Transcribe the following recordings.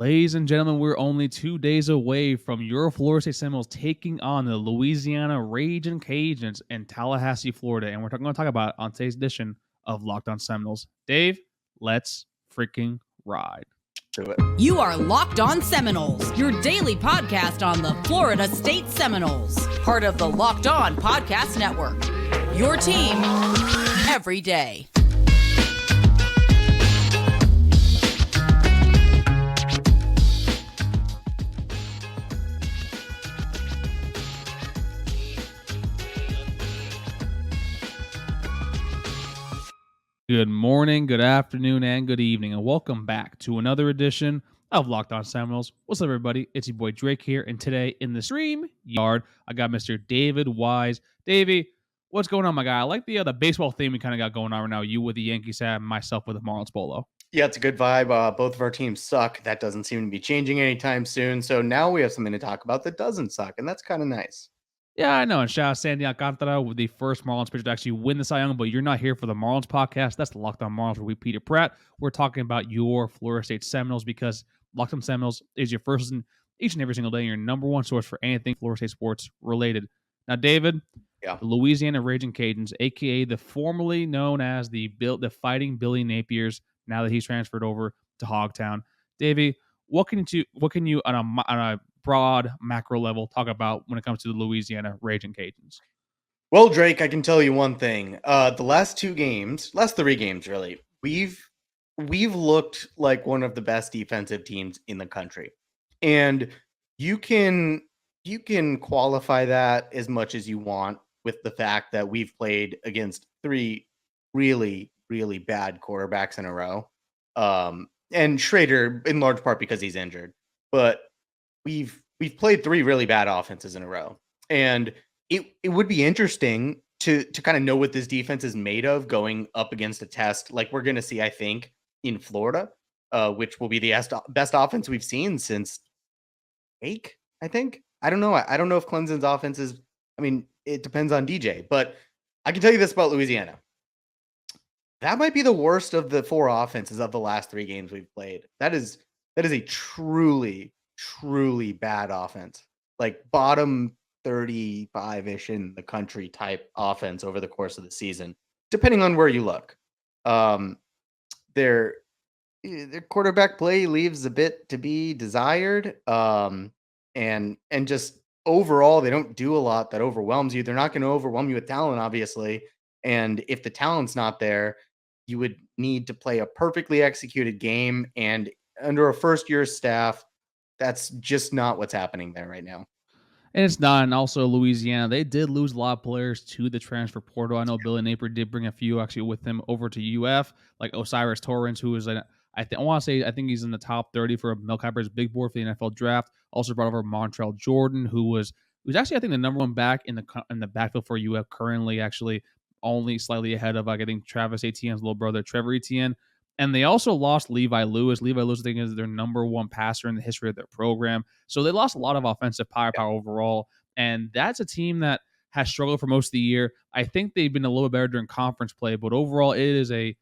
Ladies and gentlemen, we're only 2 days away from your Florida State Seminoles taking on the Louisiana Ragin Cajuns in Tallahassee, Florida. And we're going to talk about it on today's edition of Locked On Seminoles. Dave, let's freaking ride. Do it. You are Locked On Seminoles, your daily podcast on the Florida State Seminoles, part of the Locked On Podcast Network. Your team every day. Good morning, good afternoon, and good evening, and welcome back to another edition of Locked On Seminoles. What's up, everybody? It's your boy Drake here, and today in the stream yard, I got Mr. David Wise. Davey, what's going on, my guy? I like the baseball theme we kind of got going on right now. You with the Yankees hat, and myself with the Marlins polo. Yeah, it's a good vibe. Both of our teams suck. That doesn't seem to be changing anytime soon. So now we have something to talk about that doesn't suck, and that's kind of nice. Yeah, I know. And shout out Sandy Alcantara with the first Marlins pitcher to actually win the Cy Young, but you're not here for the Marlins podcast. That's the Locked On Marlins with Peter Pratt. We're talking about your Florida State Seminoles because Locked On Seminoles is your first and each and every single day, your number one source for anything Florida State sports related. Now, David, the Louisiana Ragin Cajuns, a.k.a. the formerly known as the Fighting Billy Napiers, now that he's transferred over to Hogtown. Davey, what can you on a broad macro level talk about when it comes to the Louisiana Ragin Cajuns? Well, Drake, I can tell you one thing. The last three games, really, we've looked like one of the best defensive teams in the country. And you can qualify that as much as you want with the fact that we've played against three really, really bad quarterbacks in a row. And Schrader, in large part because he's injured. But we've played three really bad offenses in a row. And it would be interesting to kind of know what this defense is made of going up against a test like we're going to see, I think, in Florida, which will be the best offense we've seen since Wake, I think. I don't know. I don't know if Clemson's offense is, I mean, it depends on DJ, but I can tell you this about Louisiana. That might be the worst of the four offenses of the last three games we've played. That is a truly, truly bad offense, like bottom 35-ish in the country type offense over the course of the season, depending on where you look. Their quarterback play leaves a bit to be desired. And just overall, they don't do a lot that overwhelms you. They're not going to overwhelm you with talent, obviously. And if the talent's not there, you would need to play a perfectly executed game. And under a first-year staff, that's just not what's happening there right now. And it's not. And also Louisiana, they did lose a lot of players to the transfer portal. I know Billy Napier did bring a few actually with him over to UF, like Osiris Torrance, who is I think he's in the top 30 for Mel Kiper's big board for the NFL draft. Also brought over Montrell Jordan, who's actually, I think, the number one back in the backfield for UF currently, actually only slightly ahead of, I think, Travis Etienne's little brother, Trevor Etienne. And they also lost Levi Lewis. Levi Lewis, I think, is their number one passer in the history of their program. So they lost a lot of offensive firepower overall. And that's a team that has struggled for most of the year. I think they've been a little better during conference play, but overall it's a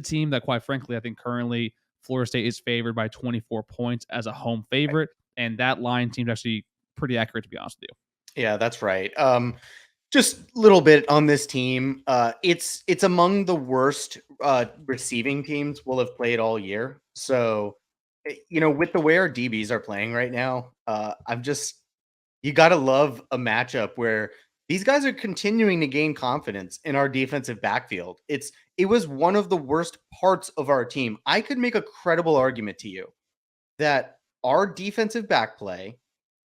team that, quite frankly, I think currently Florida State is favored by 24 points as a home favorite. And that line seems actually pretty accurate, to be honest with you. Yeah, that's right. Just a little bit on this team. It's among the worst receiving teams we'll have played all year. So, with the way our DBs are playing right now, you got to love a matchup where these guys are continuing to gain confidence in our defensive backfield. It was one of the worst parts of our team. I could make a credible argument to you that our defensive back play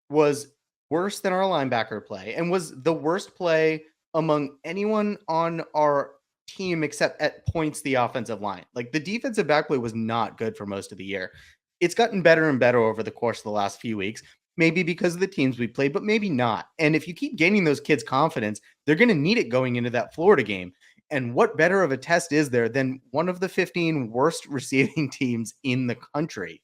was worse than our linebacker play and was the worst play among anyone on our team except at points the offensive line. Like, the defensive back play was not good for most of the year. It's gotten better and better over the course of the last few weeks, maybe because of the teams we played, but maybe not. And if you keep gaining those kids' confidence, they're going to need it going into that Florida game. And what better of a test is there than one of the 15 worst receiving teams in the country?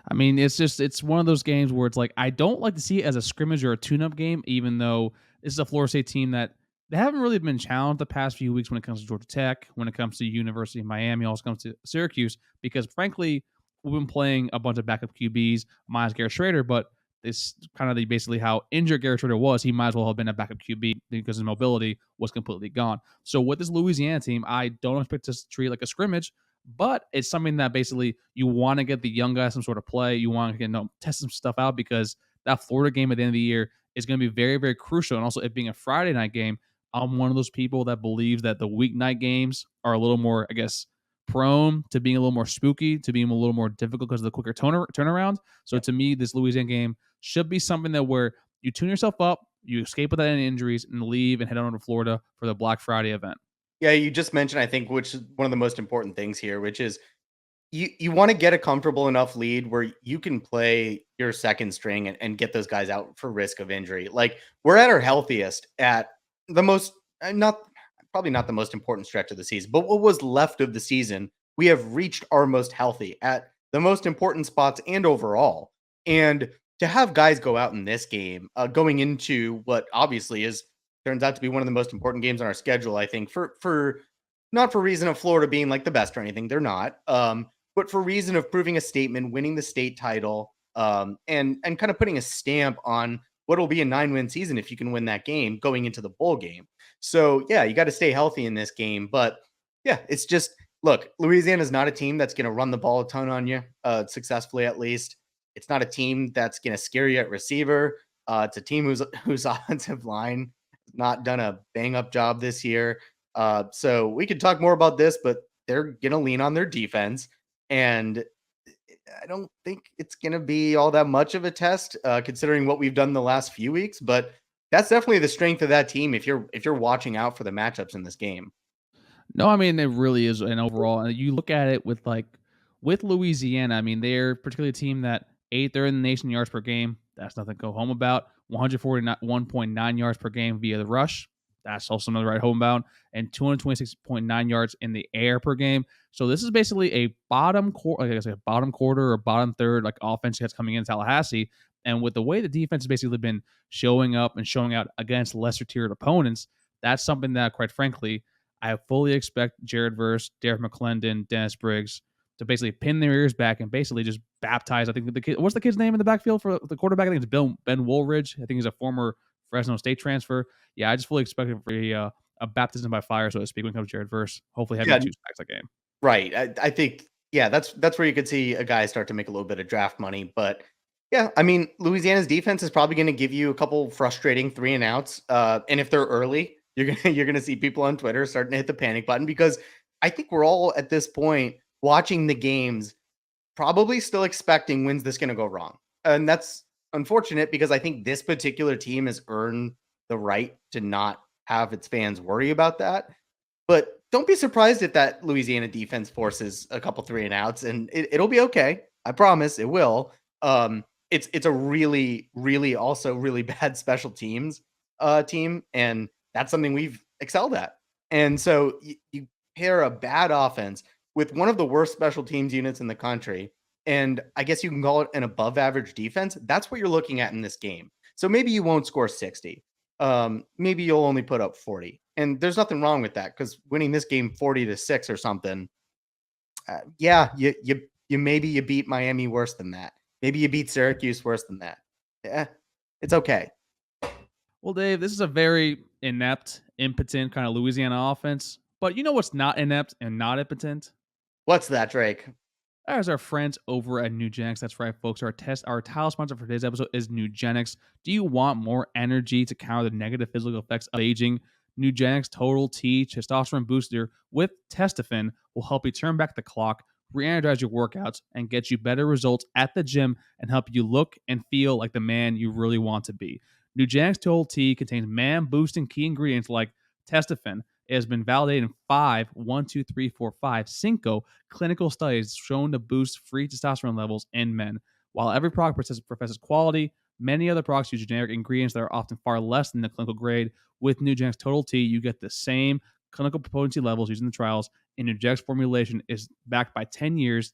I mean, it's one of those games where it's like, I don't like to see it as a scrimmage or a tune-up game, even though this is a Florida State team that they haven't really been challenged the past few weeks when it comes to Georgia Tech, when it comes to University of Miami, also comes to Syracuse, because frankly, we've been playing a bunch of backup QBs, minus Garrett Schrader, but this kind of basically how injured Garrett Schrader was. He might as well have been a backup QB because his mobility was completely gone. So with this Louisiana team, I don't expect to treat like a scrimmage, but it's something that basically you want to get the young guys some sort of play. You want to test some stuff out because that Florida game at the end of the year is going to be very, very crucial. And also it being a Friday night game, I'm one of those people that believes that the weeknight games are a little more, I guess, prone to being a little more spooky, to being a little more difficult because of the quicker turnaround. So to me, this Louisiana game should be something that where you tune yourself up, you escape without any injuries, and leave and head on to Florida for the Black Friday event. Yeah, you just mentioned, I think, which is one of the most important things here, which is you want to get a comfortable enough lead where you can play your second string and get those guys out for risk of injury. Like, we're at our healthiest at the most, not probably not the most important stretch of the season, but what was left of the season, we have reached our most healthy at the most important spots and overall. And to have guys go out in this game, going into what obviously turns out to be one of the most important games on our schedule, I think, for not for reason of Florida being like the best or anything, they're not. But for reason of proving a statement, winning the state title, and kind of putting a stamp on what will be a 9-win season if you can win that game going into the bowl game. So yeah, you got to stay healthy in this game. But yeah, it's just, look, Louisiana is not a team that's going to run the ball a ton on you, successfully at least. It's not a team that's going to scare you at receiver. It's a team whose offensive line has not done a bang up job this year. So we could talk more about this, but they're going to lean on their defense. And I don't think it's going to be all that much of a test, considering what we've done the last few weeks. But that's definitely the strength of that team if you're watching out for the matchups in this game. No, I mean, it really is an overall. And you look at it with Louisiana, I mean, they're particularly a team that third in the nation yards per game. That's nothing to go home about. 141.9 yards per game via the rush. That's also another right home about. And 226.9 yards in the air per game. So this is basically a bottom quarter, like I guess, a bottom quarter or bottom third, like offense that's coming in Tallahassee. And with the way the defense has basically been showing up and showing out against lesser tiered opponents, that's something that, quite frankly, I fully expect Jared Verse, Derek McClendon, Dennis Briggs to basically pin their ears back and basically just baptize. I think the kid, what's the kid's name in the backfield for the quarterback? I think it's Ben Woolridge. I think he's a former Fresno State transfer. Yeah, I just fully expect him for a baptism by fire, so to speak, when it comes to Jared Verse. Hopefully having 2 sacks a game. Right. I think, yeah, that's where you could see a guy start to make a little bit of draft money. But yeah, I mean, Louisiana's defense is probably going to give you a couple frustrating 3 and outs. And if they're early, you're gonna see people on Twitter starting to hit the panic button, because I think we're all at this point watching the games probably still expecting, when's this going to go wrong? And that's unfortunate, because I think this particular team has earned the right to not have its fans worry about that. But don't be surprised if that Louisiana defense forces a couple 3 and outs, and it'll be okay. I promise it will. It's a really, really also really bad special teams team, and that's something we've excelled at. And so you pair a bad offense with one of the worst special teams units in the country, and I guess you can call it an above average defense. That's what you're looking at in this game. So maybe you won't score 60. Maybe you'll only put up 40. And there's nothing wrong with that, because winning this game 40-6 or something, you maybe you beat Miami worse than that. Maybe you beat Syracuse worse than that. Yeah, it's okay. Well, Dave, this is a very inept, impotent kind of Louisiana offense. But you know what's not inept and not impotent? What's that, Drake? There's our friends over at Nugenix. That's right, folks. Our title sponsor for today's episode is Nugenix. Do you want more energy to counter the negative physical effects of aging? Nugenix Total T Testosterone Booster with Testofen will help you turn back the clock, re-energize your workouts, and get you better results at the gym and help you look and feel like the man you really want to be. Nugenix Total T contains man-boosting key ingredients like Testofen. It has been validated in 5 clinical studies shown to boost free testosterone levels in men. While every product professes quality, many other products use generic ingredients that are often far less than the clinical grade. With Nugenix Total T, you get the same clinical potency levels used in the trials, and Nugenix formulation is backed by 10 years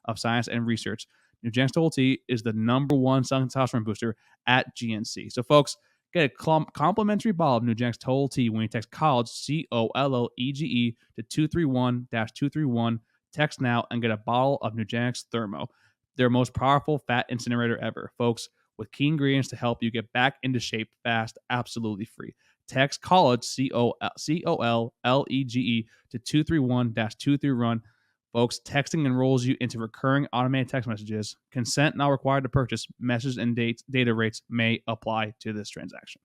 of science and research. Nugenix Total T is the #1 selling testosterone booster at GNC. So, folks, get a complimentary bottle of Nugenix Total T when you text COLLEGE, COLLEGE, to 231-231 Text now and get a bottle of Nugenix Thermo, their most powerful fat incinerator ever, folks, with key ingredients to help you get back into shape fast, absolutely free. Text COLLEGE, COLLEGE, to 231-23RUN. Folks, texting enrolls you into recurring automated text messages. Consent not required to purchase. Message and data rates may apply to this transaction.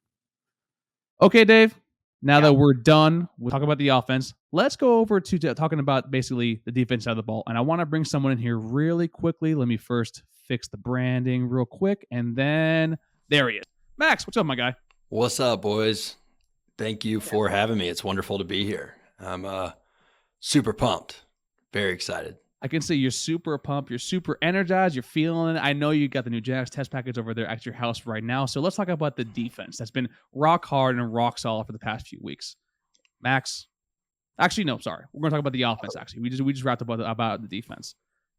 Okay, Dave. Now that we're done, we'll talk about the offense. Let's go over to talking about basically the defense side of the ball. And I want to bring someone in here really quickly. Let me first fix the branding real quick. And then there he is. Max, what's up, my guy? What's up, boys? Thank you for having me. It's wonderful to be here. I'm super pumped. Very excited. I can see you're super pumped. You're super energized. You're feeling it. I know you got the Nugenix test package over there at your house right now. So let's talk about the defense that's been rock hard and rock solid for the past few weeks. Max, actually, no, sorry. We're going to talk about the offense, actually. We just wrapped up about the defense.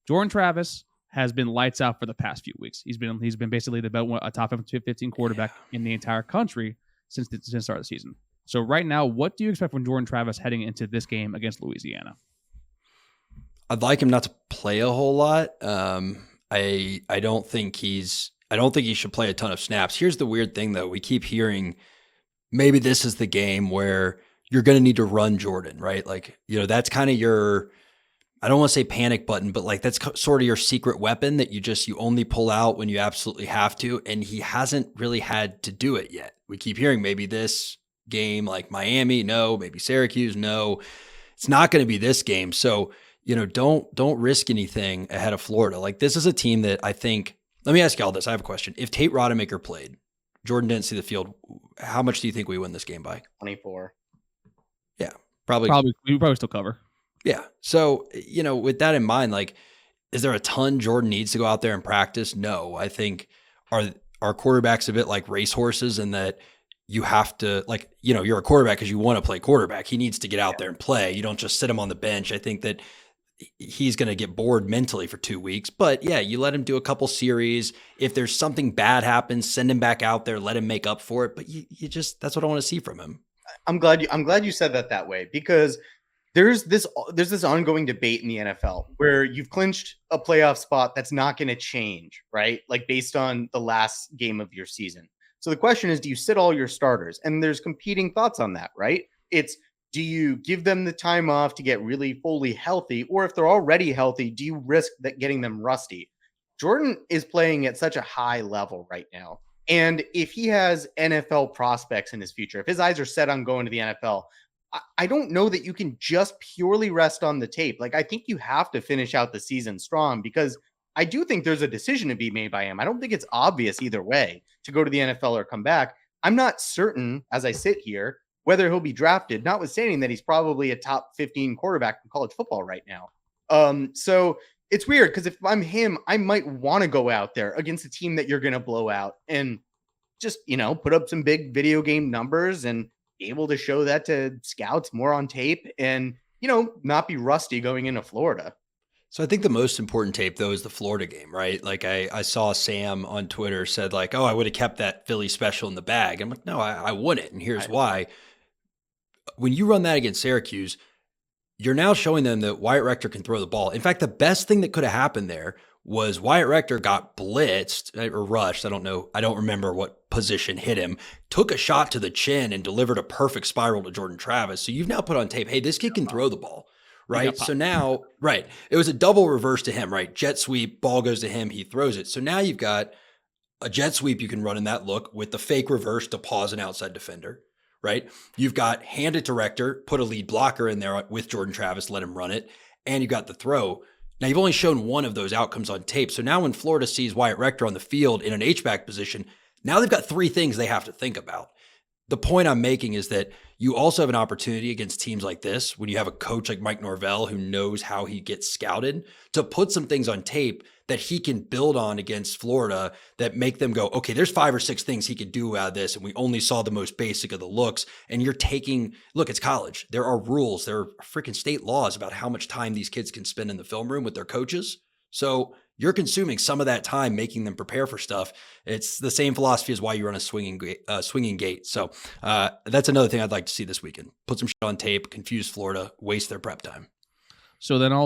Jordan Travis has been lights out for the past few weeks. He's been basically a top 15 quarterback in the entire country since the start of the season. So right now, what do you expect from Jordan Travis heading into this game against Louisiana? I'd like him not to play a whole lot. I don't think he should play a ton of snaps. Here's the weird thing, though. We keep hearing maybe this is the game where you're going to need to run Jordan, right? Like, that's kind of your, I don't want to say panic button, but like that's sort of your secret weapon that you only pull out when you absolutely have to. And he hasn't really had to do it yet. We keep hearing maybe this game, like Miami, no, maybe Syracuse, no. It's not going to be this game. So, don't risk anything ahead of Florida. Like, this is a team that I think, let me ask you all this. I have a question. If Tate Rodemaker played, Jordan didn't see the field, how much do you think we win this game by? 24. Yeah, probably. We probably still cover. Yeah. So, with that in mind, like, is there a ton Jordan needs to go out there and practice? No. I think our quarterbacks a bit like racehorses in that you have to, like, you're a quarterback because you want to play quarterback. He needs to get out there and play. You don't just sit him on the bench. I think that he's going to get bored mentally for 2 weeks, but yeah, you let him do a couple series. If there's something bad happens, send him back out there, let him make up for it. But that's what I want to see from him. I'm glad you said that way, because there's this ongoing debate in the NFL where you've clinched a playoff spot that's not going to change, right? Like, based on the last game of your season. So the question is, do you sit all your starters? And there's competing thoughts on that, right? It's, do you give them the time off to get really fully healthy? Or if they're already healthy, do you risk that getting them rusty? Jordan is playing at such a high level right now. And if he has NFL prospects in his future, if his eyes are set on going to the NFL, I don't know that you can just purely rest on the tape. Like, I think you have to finish out the season strong, because I do think there's a decision to be made by him. I don't think it's obvious either way to go to the NFL or come back. I'm not certain, as I sit here, whether he'll be drafted, notwithstanding that he's probably a top 15 quarterback in college football right now. So it's weird, because if I'm him, I might want to go out there against a team that you're going to blow out and just, put up some big video game numbers and be able to show that to scouts more on tape and, not be rusty going into Florida. So I think the most important tape, though, is the Florida game, right? Like, I saw Sam on Twitter said, like, oh, I would have kept that Philly special in the bag. I'm like, no, I wouldn't. And here's why. When you run that against Syracuse, you're now showing them that Wyatt Rector can throw the ball. In fact, the best thing that could have happened there was Wyatt Rector got blitzed or rushed. I don't know. I don't remember what position hit him, took a shot to the chin and delivered a perfect spiral to Jordan Travis. So you've now put on tape, hey, this kid can throw the ball, right? So now, right, it was a double reverse to him, right? Jet sweep, ball goes to him, he throws it. So now you've got a jet sweep you can run in that look with the fake reverse to pause an outside defender. Right? You've got hand it to Rector, put a lead blocker in there with Jordan Travis, let him run it, and you got the throw. Now, you've only shown one of those outcomes on tape. So now when Florida sees Wyatt Rector on the field in an H-back position, now they've got three things they have to think about. The point I'm making is that you also have an opportunity against teams like this, when you have a coach like Mike Norvell who knows how he gets scouted, to put some things on tape that he can build on against Florida that make them go, okay, there's 5 or 6 things he could do out of this, and we only saw the most basic of the looks. And you're taking, look, it's college. There are rules. There are freaking state laws about how much time these kids can spend in the film room with their coaches. So you're consuming some of that time making them prepare for stuff. It's the same philosophy as why you run a swinging gate. So that's another thing I'd like to see this weekend. Put some shit on tape, confuse Florida, waste their prep time. So then I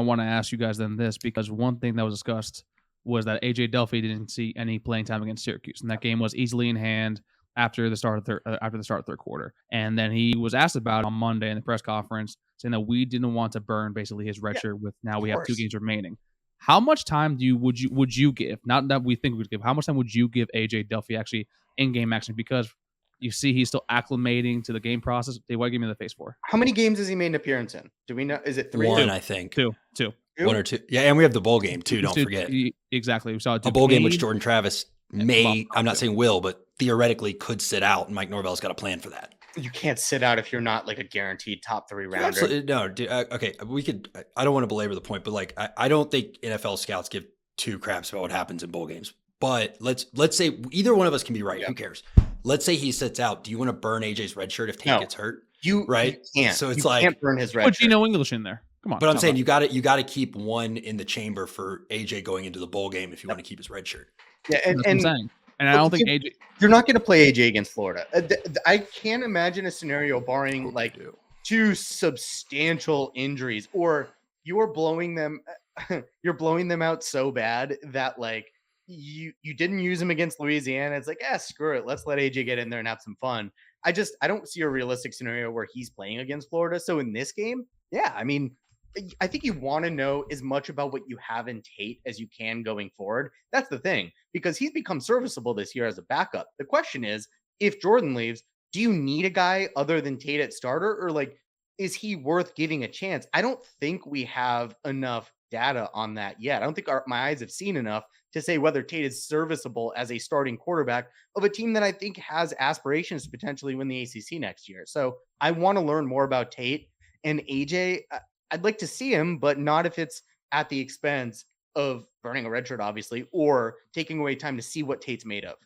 want to ask you guys then this, because one thing that was discussed was that AJ Duffy didn't see any playing time against Syracuse, and that game was easily in hand after the start of third quarter. And then he was asked about it on Monday in the press conference, saying that we didn't want to burn basically his red Yeah, shirt with now of we have 2 course. games remaining. How much time would you give? Not that we think we would give. How much time would you give AJ Duffy actually in game action? Because you see he's still acclimating to the game process. Dave, what give me the face for? How many games has he made an appearance in? Do we know? Is it 3? One, 2. I think. 2. 2. 2? 1 or 2. Yeah, and we have the bowl game too, don't Two- forget. Exactly. We saw A bowl game which Duquesne. Jordan Travis may, I'm not saying will, but theoretically could sit out, and Mike Norvell's got a plan for that. You can't sit out if you're not like a guaranteed top 3 rounder. Absolutely, no, dude, okay, we could. I don't want to belabor the point, but like, I don't think NFL scouts give 2 craps about what happens in bowl games. But let's say either one of us can be right. Yeah. Who cares? Let's say he sits out. Do you want to burn AJ's red shirt if Tate No. gets hurt? You can't. So it's you like, can't burn his red Put shirt. Gino English in there. Come on. but I'm saying you got to keep one in the chamber for AJ going into the bowl game if you want to keep his red shirt. Yeah, That's what I'm saying. And I but don't think you- AJ. you're not going to play AJ against Florida. I can't imagine a scenario barring Hope like you do. 2 substantial injuries, or you're blowing them out so bad that like you didn't use him against Louisiana. It's like, screw it. Let's let AJ get in there and have some fun. I don't see a realistic scenario where he's playing against Florida. So in this game, I mean, I think you want to know as much about what you have in Tate as you can going forward. That's the thing, because he's become serviceable this year as a backup. The question is, if Jordan leaves, do you need a guy other than Tate at starter, or like, is he worth giving a chance? I don't think we have enough data on that yet. I don't think my eyes have seen enough to say whether Tate is serviceable as a starting quarterback of a team that I think has aspirations to potentially win the ACC next year. So I want to learn more about Tate and AJ. I'd like to see him, but not if it's at the expense of burning a red shirt, obviously, or taking away time to see what Tate's made of.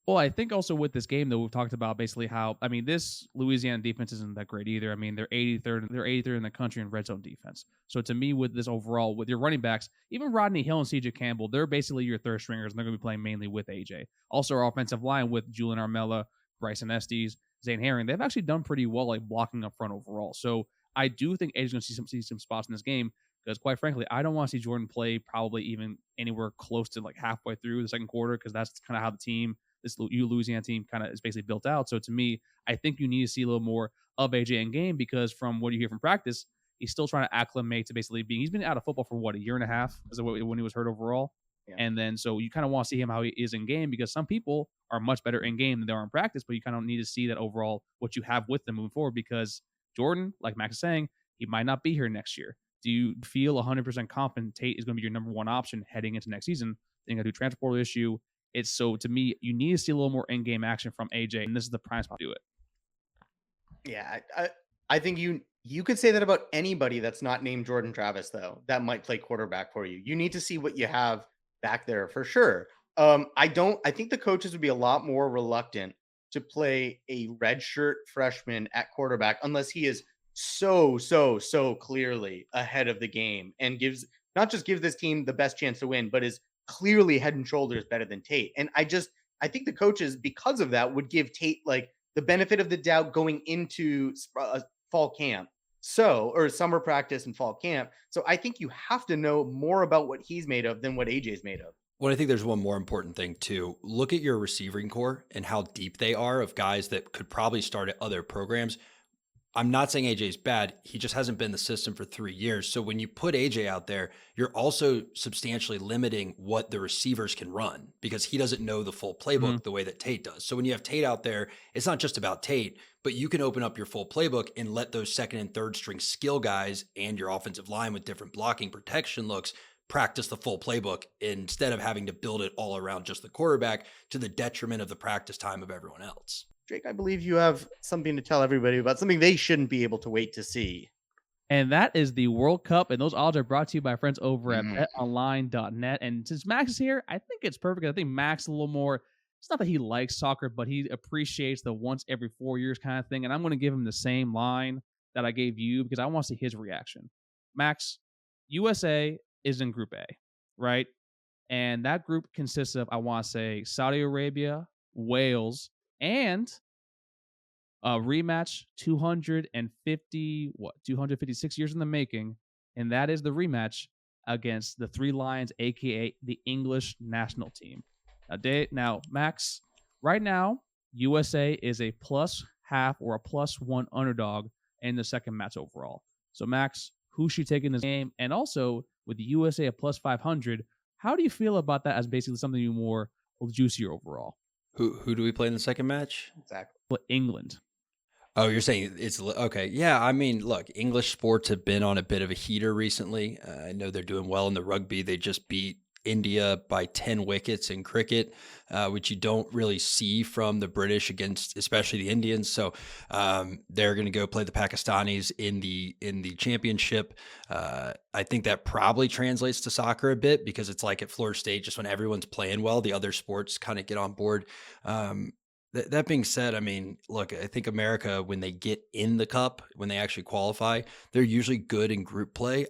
Well, I think also with this game, though, we've talked about basically how, I mean, this Louisiana defense isn't that great either. I mean, they're 83rd in the country in red zone defense. So to me, with this overall, with your running backs, even Rodney Hill and CJ Campbell, they're basically your third stringers, and they're going to be playing mainly with AJ. Also, our offensive line with Julian Armella, Bryson Estes, Zane Herring, they've actually done pretty well, like blocking up front overall. So I do think AJ's going to see some spots in this game, because quite frankly, I don't want to see Jordan play probably even anywhere close to like halfway through the second quarter, because that's kind of how the team, this Louisiana team, kind of is basically built out. So to me, I think you need to see a little more of AJ in game, because from what you hear from practice, he's still trying to acclimate to basically he's been out of football for what, a year and a half when he was hurt overall. Yeah. And then so you kind of want to see him how he is in game, because some people are much better in game than they are in practice, but you kind of need to see that overall what you have with them moving forward, because Jordan, like Max is saying, he might not be here next year. Do you feel 100% confident Tate is going to be your number one option heading into next season? Then you got to do transfer portal issue. It's so, to me, you need to see a little more in-game action from AJ, and this is the prime spot to do it. Yeah, I think you could say that about anybody that's not named Jordan Travis, though, that might play quarterback for you. You need to see what you have back there for sure. I think the coaches would be a lot more reluctant to play a redshirt freshman at quarterback unless he is so clearly ahead of the game and not just gives this team the best chance to win, but is clearly head and shoulders better than Tate. And I think the coaches, because of that, would give Tate like the benefit of the doubt going into fall camp. Or summer practice and fall camp. So I think you have to know more about what he's made of than what AJ's made of. Well, I think there's one more important thing too. Look at your receiving core and how deep they are of guys that could probably start at other programs. I'm not saying AJ's bad. He just hasn't been in the system for 3 years. So when you put AJ out there, you're also substantially limiting what the receivers can run, because he doesn't know the full playbook the way that Tate does. So when you have Tate out there, it's not just about Tate, but you can open up your full playbook and let those second and third string skill guys and your offensive line with different blocking protection looks practice the full playbook instead of having to build it all around just the quarterback to the detriment of the practice time of everyone else. Drake, I believe you have something to tell everybody about something they shouldn't be able to wait to see. And that is the World Cup. And those odds are brought to you by our friends over at betonline.net. And since Max is here, I think it's perfect. I think Max a little more, it's not that he likes soccer, but he appreciates the once every 4 years kind of thing. And I'm going to give him the same line that I gave you, because I want to see his reaction. Max, USA is in Group A, right? And that group consists of, I want to say, Saudi Arabia, Wales, and a rematch 256 years in the making, and that is the rematch against the Three Lions, aka the English national team. Now, Max, right now USA is a plus half or a +1 underdog in the second match overall. So Max, who should take in this game? And also with the USA at +500, how do you feel about that as basically something more juicier overall? Who do we play in the second match? Exactly. But England. Oh, you're saying it's okay. Yeah, I mean, look, English sports have been on a bit of a heater recently. I know they're doing well in the rugby. They just beat India by 10 wickets in cricket, which you don't really see from the British against, especially the Indians. So they're going to go play the Pakistanis in the championship. I think that probably translates to soccer a bit because it's like at Florida State, just when everyone's playing well, the other sports kind of get on board. That being said, I mean, look, I think America, when they get in the cup, when they actually qualify, they're usually good in group play.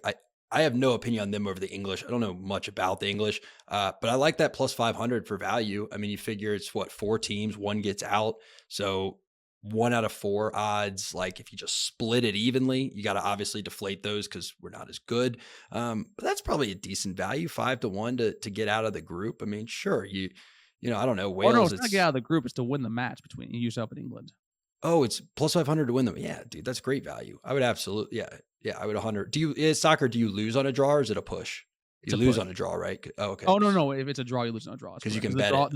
I have no opinion on them over the English. I don't know much about the English, but I like that +500 for value. I mean, you figure it's what, 4 teams, 1 gets out. So 1 out of 4 odds. Like if you just split it evenly, you got to obviously deflate those because we're not as good. But that's probably a decent value, 5-1 to get out of the group. I mean, sure, you know, I don't know. Oh, no, Wales, it's not to get out of the group. It's to win the match between yourself and England. oh, it's +500 to win them. Yeah, dude, that's great value. I would absolutely, yeah, I would 100. Is soccer? Do you lose on a draw or is it a push? It's You a lose push. on a draw, right? Oh, okay. Oh, no. If it's a draw, you lose on a draw. 'Cause you can the bet draw, it.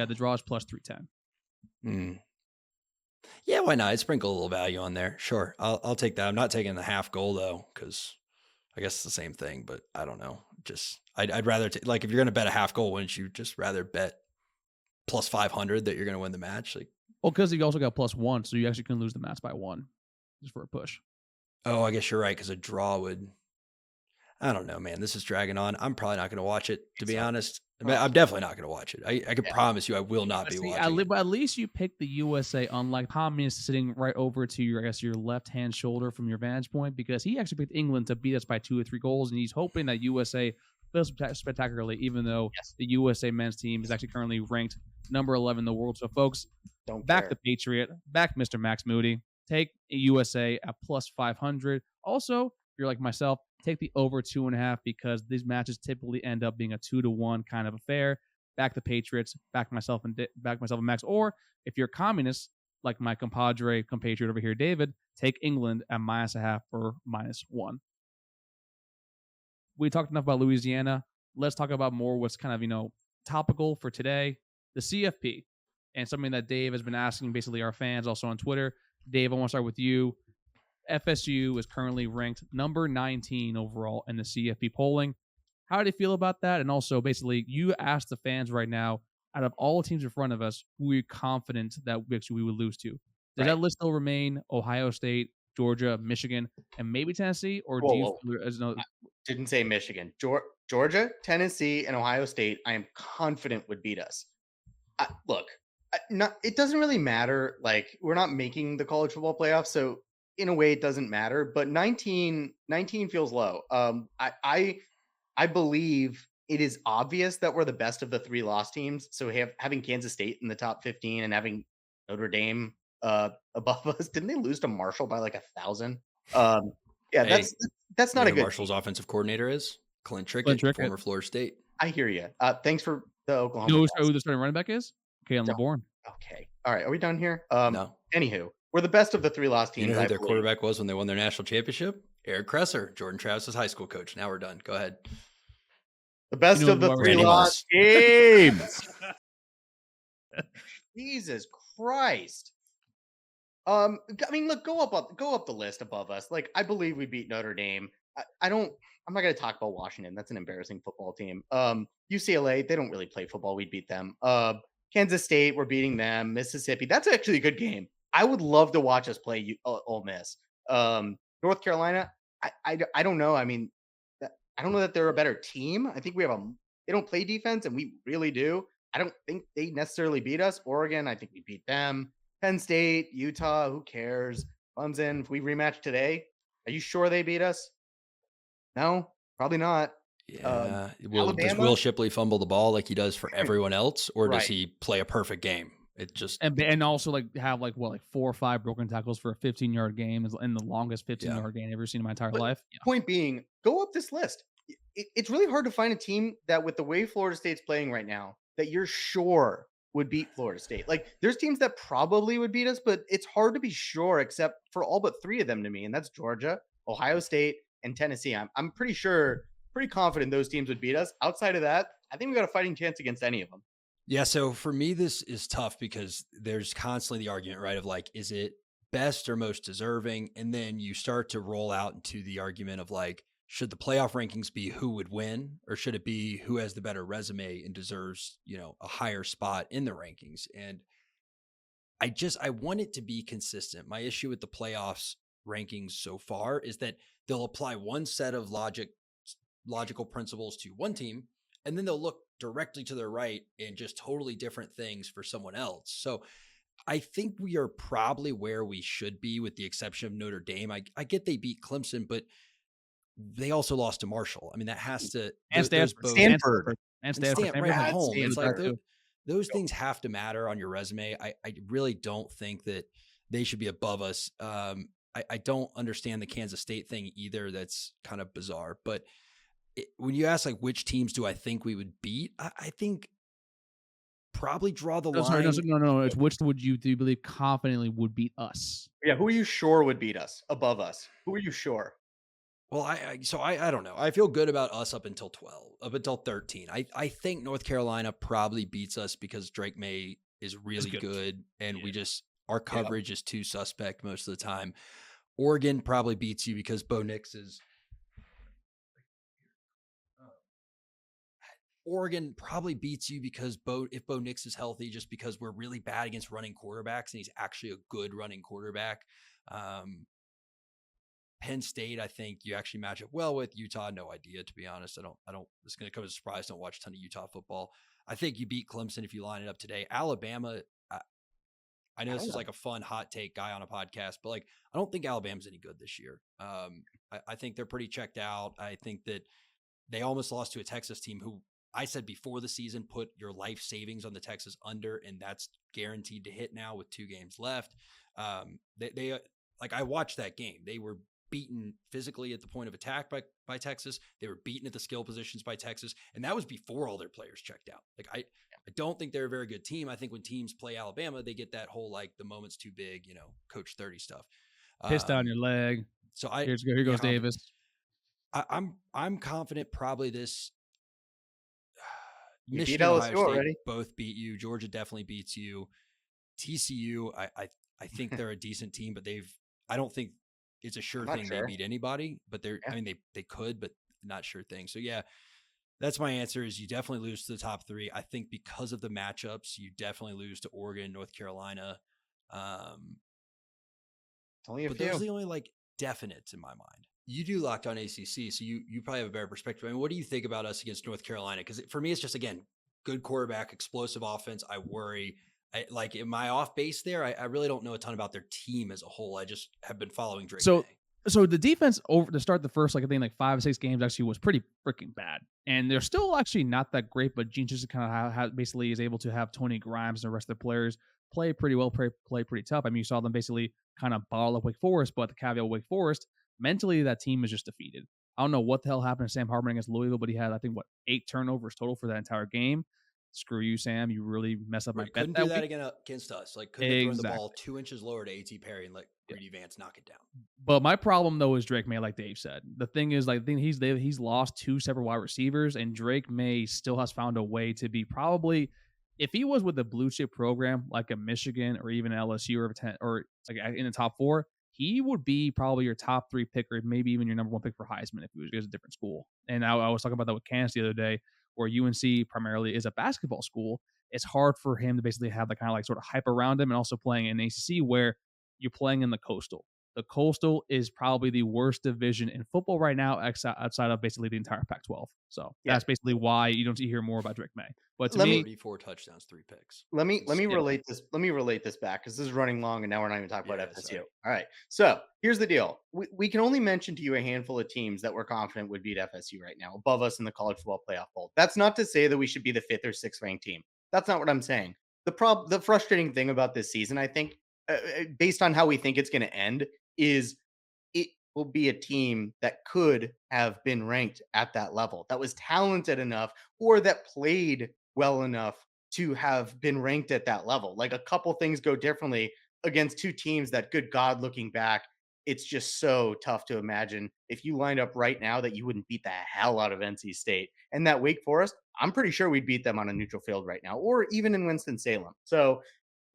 The draw is +310. Mm. Yeah, why not? I'd sprinkle a little value on there. Sure, I'll take that. I'm not taking the half goal though, because I guess it's the same thing. But I don't know. Just I'd rather like if you're gonna bet a half goal, wouldn't you just rather bet +500 that you're gonna win the match? Like, Well, because you also got +1, so you actually can lose the match by 1 just for a push. oh, I guess you're right because a draw would. I don't know, man. This is dragging on. I'm probably not going to watch it, to be honest. I mean, I'm definitely not going to watch it. I can promise you I will not be watching it. But at least you picked the USA, unlike Communist sitting right over to your, I guess, your left-hand shoulder from your vantage point, because he actually picked England to beat us by 2 or 3 goals, and he's hoping that USA fails spectacularly, even though the USA men's team is actually currently ranked number 11 in the world. So, folks, back the Patriot, back Mr. Max Moody. Take USA at +500. Also, if you're like myself, take the over 2.5 because these matches typically end up being a 2-1 kind of affair. Back the Patriots, back myself and Max. Or if you're a communist, like my compatriot over here, David, take England at -0.5 or -1. We talked enough about Louisiana. Let's talk about more what's kind of, topical for today. The CFP, and something that Dave has been asking basically our fans also on Twitter. Dave, I want to start with you. FSU is currently ranked number 19 overall in the CFP polling. How do you feel about that? And also, basically, you ask the fans right now, out of all the teams in front of us, who are you confident that we would lose to? Does that list still remain Ohio State, Georgia, Michigan, and maybe Tennessee? Or do you feel I didn't say Michigan. Georgia, Tennessee, and Ohio State, I am confident would beat us. It doesn't really matter. Like, we're not making the college football playoffs, so in a way it doesn't matter. But 19 feels low. I believe it is obvious that we're the best of the 3 lost teams. So having Kansas State in the top 15 and having Notre Dame above us. Didn't they lose to Marshall by like 1,000? That's not a good. Marshall's offensive coordinator is Clint Trickett, former Florida State. I hear you. Thanks for the Oklahoma. You know who the starting running back is? Kalen LeBourne. Okay. All right. Are we done here? No. Anywho, we're the best of the 3 lost teams. You know who their quarterback was when they won their national championship? Eric Kresser, Jordan Travis's high school coach. Now we're done. Go ahead. The best of the 3 lost teams. Jesus Christ. I mean, look, go up the list above us. Like, I believe we beat Notre Dame. I'm not going to talk about Washington. That's an embarrassing football team. UCLA, they don't really play football. We beat them. Kansas State, we're beating them. Mississippi, that's actually a good game. I would love to watch us play Ole Miss. North Carolina, I don't know. I mean, I don't know that they're a better team. I think they don't play defense, and we really do. I don't think they necessarily beat us. Oregon, I think we beat them. Penn State, Utah, who cares? Clemson, if we rematch today, are you sure they beat us? No, probably not. Yeah. Does Will Shipley fumble the ball like he does for everyone else, or does he play a perfect game? It just And also like have like 4 or 5 broken tackles for a 15-yard game is in the longest 15-yard game I've ever seen in my entire But life. Yeah. point being, go up this list. It's really hard to find a team that, with the way Florida State's playing right now, that you're sure would beat Florida State. Like, there's teams that probably would beat us, but it's hard to be sure, except for all but 3 of them to me, and that's Georgia, Ohio State, and Tennessee. I'm pretty sure, pretty confident those teams would beat us. Outside of that, I think we got a fighting chance against any of them. Yeah, so for me, this is tough because there's constantly the argument, right, of like, is it best or most deserving? And then you start to roll out into the argument of like, should the playoff rankings be who would win, or should it be who has the better resume and deserves, a higher spot in the rankings? And I want it to be consistent. My issue with the playoffs rankings so far is that they'll apply one set of logical principles to one team, and then they'll look directly to their right and just totally different things for someone else. So I think we are probably where we should be, with the exception of Notre Dame. I get they beat Clemson, but they also lost to Marshall. I mean, that has to And Stanford. And Stanford. right at home. Stanford. It's like those things have to matter on your resume. I really don't think that they should be above us. I don't understand the Kansas State thing either. That's kind of bizarre. But when you ask like which teams do I think we would beat, I think probably draw the line. No. It's which do you believe confidently would beat us? Yeah, who are you sure would beat us above us? Who are you sure? Well, I don't know. I feel good about us up until 12, up until 13. I think North Carolina probably beats us because Drake May is really good, and our coverage is too suspect most of the time. Oregon probably beats you because Bo Nix is. Oregon probably beats you because if Bo Nix is healthy, just because we're really bad against running quarterbacks, and he's actually a good running quarterback. Penn State, I think you actually match up well with. Utah, no idea, to be honest. I don't, it's going to come as a surprise. Don't watch a ton of Utah football. I think you beat Clemson if you line it up today. Alabama, I know this is like a fun hot take guy on a podcast, but like, I don't think Alabama's any good this year. I think they're pretty checked out. I think that they almost lost to a Texas team who I said before the season, put your life savings on the Texas under, and that's guaranteed to hit now with 2 games left. They like, I watched that game. They were beaten physically at the point of attack by Texas. They were beaten at the skill positions by Texas. And that was before all their players checked out. Like, I don't think they're a very good team. I think when teams play Alabama, they get that whole, like, the moment's too big, coach 30 stuff. Piss down your leg. So here goes Davis. I'm confident probably this. You Michigan, beat LSU Ohio State already. Both beat you. Georgia definitely beats you. TCU, I think they're a decent team, but I don't think it's a sure thing they beat anybody, but I mean, they could, but not sure thing. So yeah, that's my answer is you definitely lose to the top 3. I think because of the matchups, you definitely lose to Oregon, North Carolina. Only a but few. those are the only like definites in my mind. You do Locked On ACC, so you probably have a better perspective. I mean, what do you think about us against North Carolina? Because for me, it's just, again, good quarterback, explosive offense. I worry. Like, am I off base there? I really don't know a ton about their team as a whole. I just have been following Drake May. So the defense over to start the first, like, I think like 5 or 6 games actually was pretty freaking bad, and they're still actually not that great. But Gene just kind of basically is able to have Tony Grimes and the rest of the players play pretty well, play pretty tough. I mean, you saw them basically kind of bottle up Wake Forest, but the caveat of Wake Forest, mentally that team is just defeated. I don't know what the hell happened to Sam Hartman against Louisville, but he had, I think, 8 turnovers total for that entire game. Screw you, Sam. You really messed up my bet. Couldn't do that against us. Like, couldn't have thrown the ball 2 inches lower to A.T. Perry and let Greedy Vance knock it down. But my problem, though, is Drake May, like Dave said. The thing is, like, he's lost 2 separate wide receivers, and Drake May still has found a way to be probably, if he was with a blue chip program like a Michigan or even LSU or like in the top 4, he would be probably your top 3 pick, or maybe even your number 1 pick for Heisman if he was a different school. And I was talking about that with Kansas the other day, where UNC primarily is a basketball school. It's hard for him to basically have the kind of like sort of hype around him, and also playing in ACC where you're playing in the Coastal. The Coastal is probably the worst division in football right now, outside of basically the entire Pac-12. So that's basically why you don't hear more about Drake May. But to me, 34 touchdowns, 3 picks. Let me relate this. Let me relate this back, because this is running long, and now we're not even talking about FSU. Sorry. All right. So here's the deal. We can only mention to you a handful of teams that we're confident would beat FSU right now, above us in the college football playoff poll. That's not to say that we should be the 5th or 6th ranked team. That's not what I'm saying. the frustrating thing about this season, I think, based on how we think it's going to end, is it will be a team that could have been ranked at that level, that was talented enough or that played well enough to have been ranked at that level. Like a couple things go differently against two teams that, good God, looking back, it's just so tough to imagine if you lined up right now that you wouldn't beat the hell out of NC State. And that Wake Forest, I'm pretty sure we'd beat them on a neutral field right now, or even in Winston-Salem. So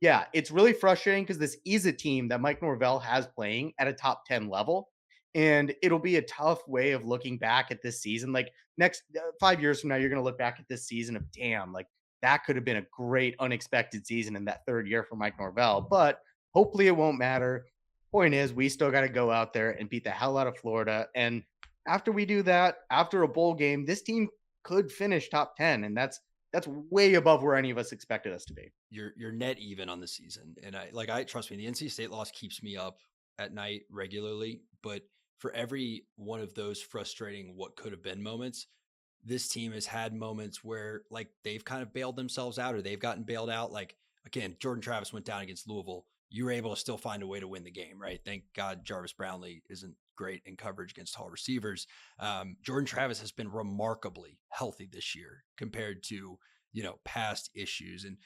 yeah, it's really frustrating because this is a team that Mike Norvell has playing at a top 10 level. And it'll be a tough way of looking back at this season. Like next 5 years from now, you're going to look back at this season of, damn, like that could have been a great unexpected season in that third year for Mike Norvell. But hopefully it won't matter. Point is, we still got to go out there and beat the hell out of Florida. And after we do that, after a bowl game, this team could finish top 10. And that's way above where any of us expected us to be. You're net even on the season. And I trust me, the NC State loss keeps me up at night regularly, but for every one of those frustrating what could have been moments, this team has had moments where like they've kind of bailed themselves out or they've gotten bailed out. Like again, Jordan Travis went down against Louisville. You were able to still find a way to win the game, right? Thank God Jarvis Brownlee isn't great in coverage against tall receivers. Jordan Travis has been remarkably healthy this year compared to, past issues. And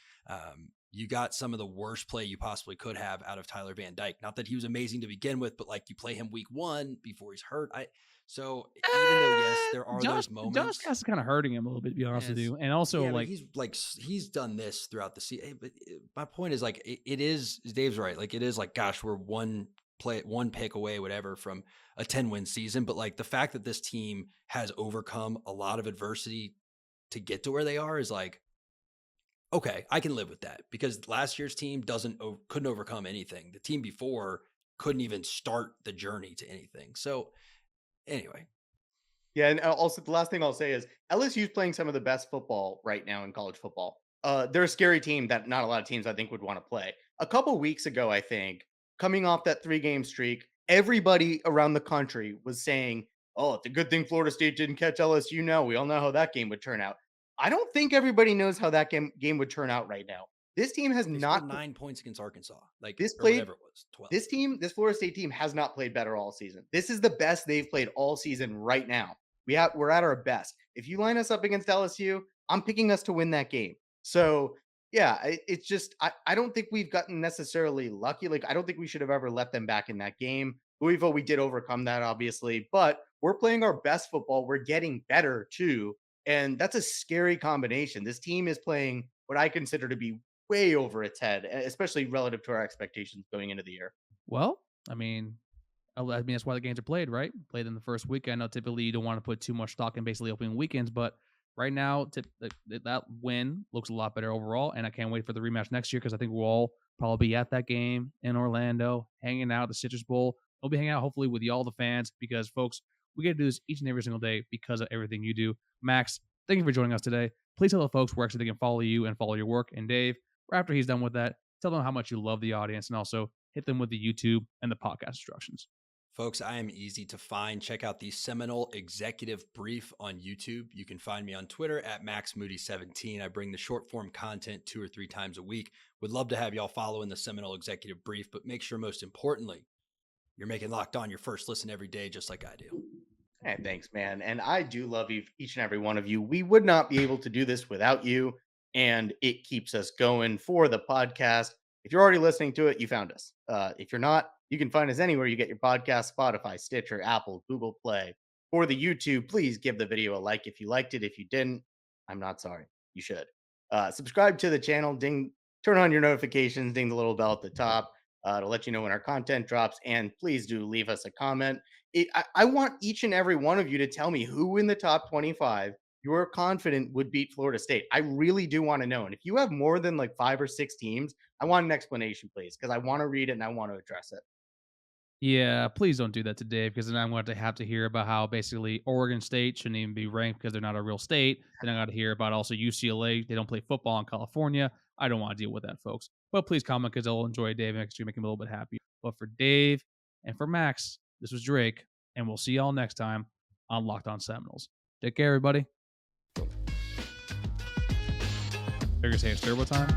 you got some of the worst play you possibly could have out of Tyler Van Dyke. Not that he was amazing to begin with, but like you play him week 1 before he's hurt. So even though, yes, there are those moments. Josh is kind of hurting him a little bit, to be honest with you. And also, he's done this throughout the season. But my point is, like, it is, Dave's right. Like, it is like, gosh, we're one pick away, whatever, from a 10-win season. But like the fact that this team has overcome a lot of adversity to get to where they are is like, okay, I can live with that because last year's team couldn't overcome anything. The team before couldn't even start the journey to anything. So anyway. Yeah, and also the last thing I'll say is LSU's playing some of the best football right now in college football. They're a scary team that not a lot of teams I think would want to play. A couple weeks ago, I think, coming off that 3-game streak, everybody around the country was saying, oh, it's a good thing Florida State didn't catch LSU now. We all know how that game would turn out. I don't think everybody knows how that game would turn out right now. This team has not 9 points against Arkansas. Like whatever it was, 12. This Florida State team has not played better all season. This is the best they've played all season right now. We're at our best. If you line us up against LSU, I'm picking us to win that game. So yeah, it's just I don't think we've gotten necessarily lucky. Like I don't think we should have ever let them back in that game. Louisville, we did overcome that obviously, but we're playing our best football. We're getting better too. And that's a scary combination. This team is playing what I consider to be way over its head, especially relative to our expectations going into the year. Well, I mean, that's why the games are played, right? Played in the first week. I know typically you don't want to put too much stock in basically opening weekends, but right now that win looks a lot better overall, and I can't wait for the rematch next year because I think we'll all probably be at that game in Orlando, hanging out at the Citrus Bowl. We'll be hanging out hopefully with y'all, the fans, because folks, we get to do this each and every single day because of everything you do. Max, thank you for joining us today. Please tell the folks where actually they can follow you and follow your work. And Dave, after he's done with that, tell them how much you love the audience and also hit them with the YouTube and the podcast instructions. Folks, I am easy to find. Check out the Seminole Executive Brief on YouTube. You can find me on Twitter at MaxMoody17. I bring the short form content 2 or 3 times a week. Would love to have y'all follow in the Seminole Executive Brief, but make sure most importantly, you're making Locked On your first listen every day, just like I do. Hey, thanks, man. And I do love each and every one of you. We would not be able to do this without you, and it keeps us going for the podcast. If you're already listening to it, you found us. If you're not, you can find us anywhere you get your podcast, Spotify, Stitcher, Apple, Google Play. For the YouTube, please give the video a like if you liked it. If you didn't, I'm not sorry. You should. Subscribe to the channel, turn on your notifications, ding the little bell at the top to let you know when our content drops. And please do leave us a comment. I want each and every one of you to tell me who in the top 25 you're confident would beat Florida State. I really do want to know. And if you have more than like 5 or 6 teams, I want an explanation, please, because I want to read it and I want to address it. Yeah, please don't do that to Dave, because then I'm going to have to hear about how basically Oregon State shouldn't even be ranked because they're not a real state. Then I got to hear about also UCLA. They don't play football in California. I don't want to deal with that, folks. But please comment because I'll enjoy Dave and actually make him a little bit happy. But for Dave and for Max, this was Drake, and we'll see y'all next time on Locked On Seminoles. Take care, everybody. They're going to say it's turbo time.